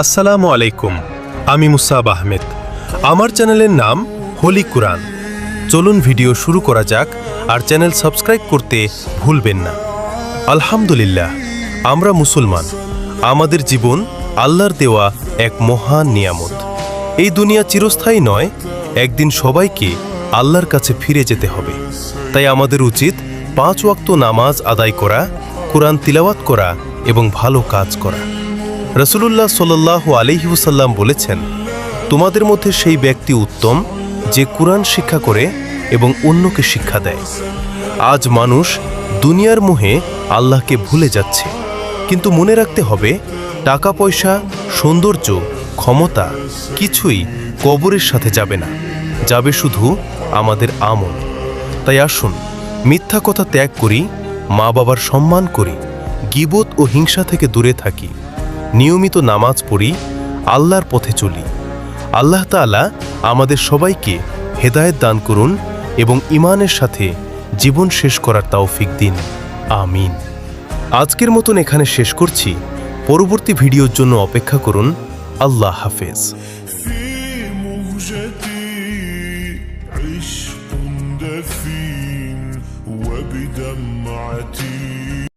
আসসালামু আলাইকুম, আমি মুসাব আহমেদ। আমার চ্যানেলের নাম হোলি কুরআন। চলুন ভিডিও শুরু করা যাক, আর চ্যানেল সাবস্ক্রাইব করতে ভুলবেন না। আলহামদুলিল্লাহ, আমরা মুসলমান। আমাদের জীবন আল্লাহর দেওয়া এক মহান নিয়ামত। এই দুনিয়া চিরস্থায়ী নয়, একদিন সবাইকে আল্লাহর কাছে ফিরে যেতে হবে। তাই আমাদের উচিত 5 ওয়াক্ত নামাজ আদায় করা, কুরআন তিলাওয়াত করা এবং ভালো কাজ করা। রাসূলুল্লাহ সাল্লাল্লাহু আলাইহি ওয়াসাল্লাম বলেছেন, তোমাদের মধ্যে সেই ব্যক্তি উত্তম যে কুরআন শিক্ষা করে এবং অন্যকে শিক্ষা দেয়। আজ মানুষ দুনিয়ার মোহে আল্লাহকে ভুলে যাচ্ছে, কিন্তু মনে রাখতে হবে, টাকা পয়সা, সৌন্দর্য, ক্ষমতা কিছুই কবরের সাথে যাবে না, যাবে শুধু আমাদের আমল। তাই আসুন মিথ্যা কথা ত্যাগ করি, মা বাবার সম্মান করি, গীবত ও হিংসা থেকে দূরে থাকি, নিয়মিত নামাজ পড়ি, আল্লাহর পথে চলি। আল্লাহ তাআলা আমাদের সবাইকে হেদায়েত দান করুন এবং ঈমানের সাথে জীবন শেষ করার তৌফিক দিন। আমিন। আজকের মতন এখানে শেষ করছি। পরবর্তী ভিডিওর জন্য অপেক্ষা করুন। আল্লাহ হাফেজ। في مهجتي عشق دفين وبدمعتي